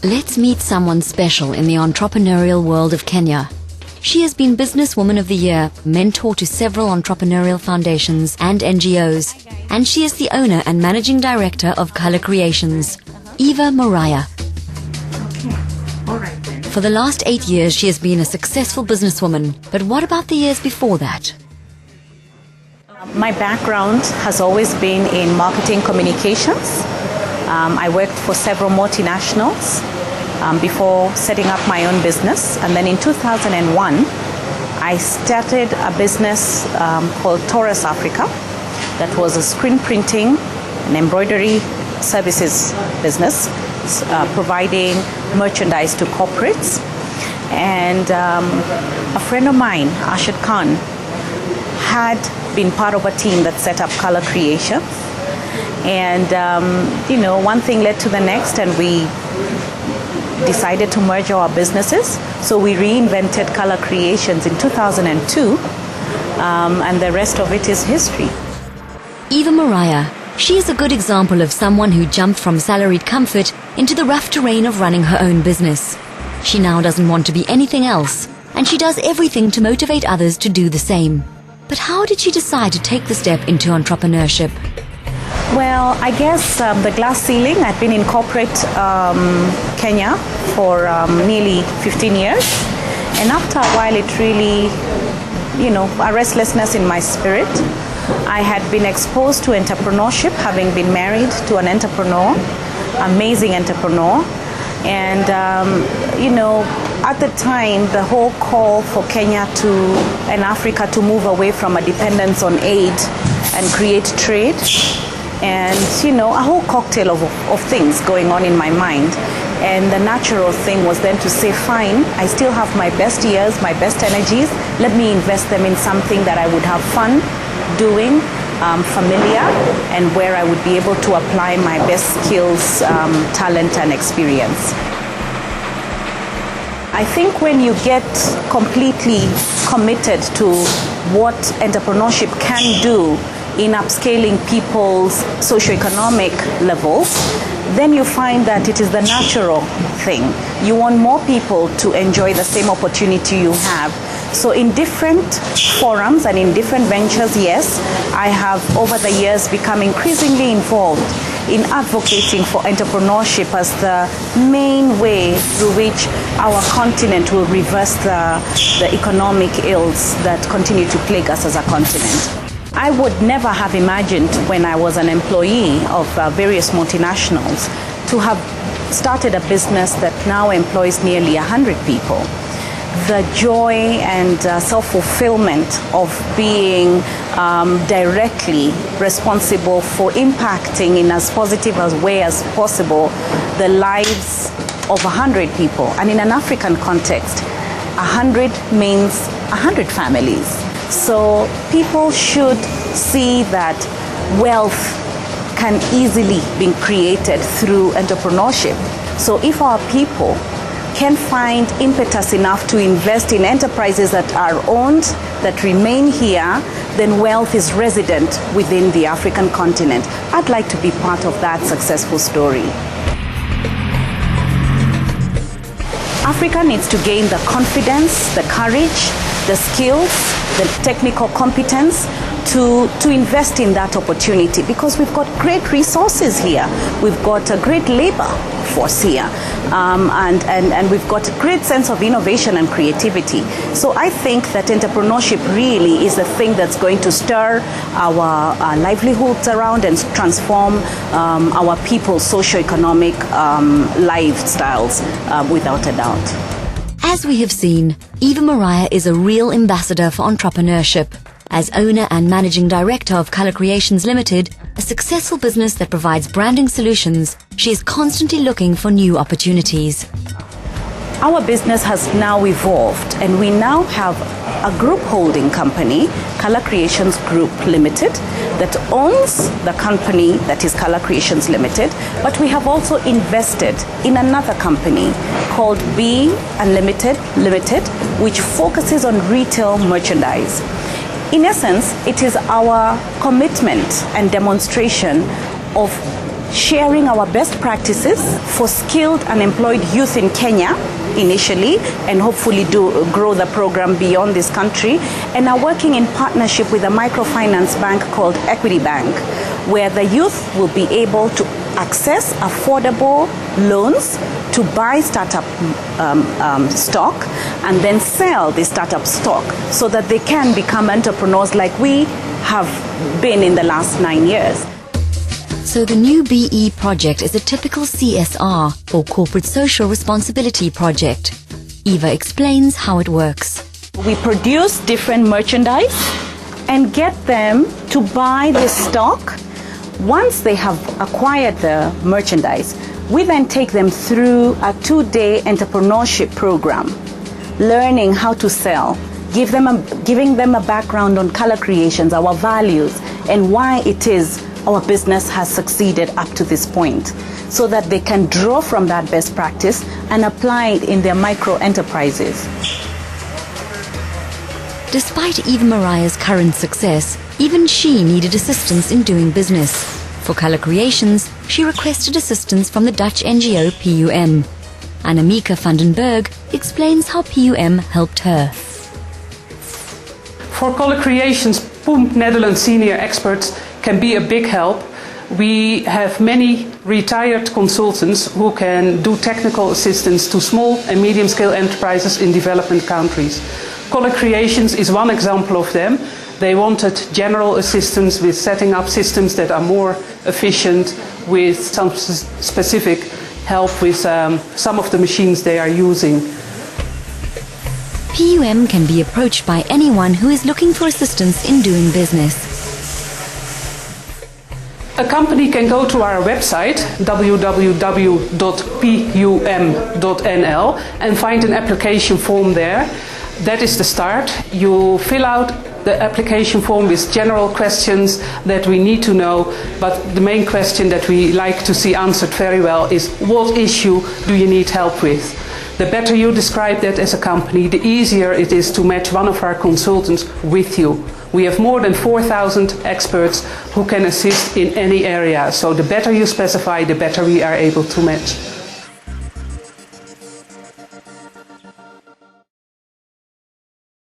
Let's meet someone special in the entrepreneurial world of Kenya. She has been Businesswoman of the Year, mentor to several entrepreneurial foundations and NGOs, and she is the owner and managing director of Color Creations. Eva Muraya. Okay. All right then. For the last 8 years, she has been a successful businesswoman. But what about the years before that? My background has always been in marketing communications. I worked for several multinationals before setting up my own business. And then in 2001, I started a business called Taurus Africa that was a screen printing and embroidery services business, providing merchandise to corporates. And a friend of mine, Ashad Khan, had been part of a team that set up Color Creations. And, one thing led to the next, and we decided to merge our businesses. So we reinvented Color Creations in 2002, and the rest of it is history. Eva Muraya. She is a good example of someone who jumped from salaried comfort into the rough terrain of running her own business. She now doesn't want to be anything else, and she does everything to motivate others to do the same. But how did she decide to take the step into entrepreneurship? Well, I guess the glass ceiling. I've been in corporate Kenya for nearly 15 years. And after a while, it really, a restlessness in my spirit. I had been exposed to entrepreneurship, having been married to an entrepreneur, amazing entrepreneur. And, at the time, the whole call for Kenya and Africa to move away from a dependence on aid and create trade, and a whole cocktail of things going on in my mind. And the natural thing was then to say, fine, I still have my best years, my best energies, let me invest them in something that I would have fun doing, familiar, and where I would be able to apply my best skills, talent, and experience. I think when you get completely committed to what entrepreneurship can do in upscaling people's socioeconomic levels, then you find that it is the natural thing. You want more people to enjoy the same opportunity you have. So in different forums and in different ventures, yes, I have over the years become increasingly involved in advocating for entrepreneurship as the main way through which our continent will reverse the economic ills that continue to plague us as a continent. I would never have imagined when I was an employee of various multinationals to have started a business that now employs nearly 100 people. The joy and self-fulfillment of being directly responsible for impacting in as positive a way as possible the lives of 100 people. And in an African context, 100 means 100 families. So people should see that wealth can easily be created through entrepreneurship. So if our people can find impetus enough to invest in enterprises that are owned, that remain here, then wealth is resident within the African continent. I'd like to be part of that successful story. Africa needs to gain the confidence, the courage, the skills, the technical competence to invest in that opportunity, because we've got great resources here. We've got a great labor force here, and we've got a great sense of innovation and creativity. So I think that entrepreneurship really is the thing that's going to stir our livelihoods around and transform our people's socioeconomic lifestyles without a doubt. As we have seen, Eva Muraya is a real ambassador for entrepreneurship. As owner and managing director of Color Creations Limited, a successful business that provides branding solutions, she is constantly looking for new opportunities. Our business has now evolved, and we now have a group holding company, Color Creations Group Limited, that owns the company that is Color Creations Limited, but we have also invested in another company called B Unlimited Limited, which focuses on retail merchandise. In essence, it is our commitment and demonstration of sharing our best practices for skilled unemployed youth in Kenya initially, and hopefully grow the program beyond this country, and are working in partnership with a microfinance bank called Equity Bank, where the youth will be able to access affordable loans to buy startup stock and then sell the startup stock so that they can become entrepreneurs like we have been in the last 9 years. So the new BE project is a typical CSR, or corporate social responsibility project. Eva explains how it works. We produce different merchandise and get them to buy this stock. Once they have acquired the merchandise, we then take them through a 2-day entrepreneurship program, learning how to sell, giving them a background on color creations, our values, and why it is our business has succeeded up to this point, so that they can draw from that best practice and apply it in their micro enterprises. Despite Eva Muraya's current success, even she needed assistance in doing business. For color creations, she requested assistance from the Dutch NGO PUM. Annemieke van den Berg explains how PUM helped her. For color creations, PUM Netherlands senior experts can be a big help. We have many retired consultants who can do technical assistance to small and medium-scale enterprises in development countries. Color Creations is one example of them. They wanted general assistance with setting up systems that are more efficient, with some specific help with some of the machines they are using. PUM can be approached by anyone who is looking for assistance in doing business. A company can go to our website www.pum.nl and find an application form there. That is the start. You fill out the application form with general questions that we need to know, but the main question that we like to see answered very well is, what issue do you need help with? The better you describe that as a company, the easier it is to match one of our consultants with you. We have more than 4,000 experts who can assist in any area, so the better you specify, the better we are able to match.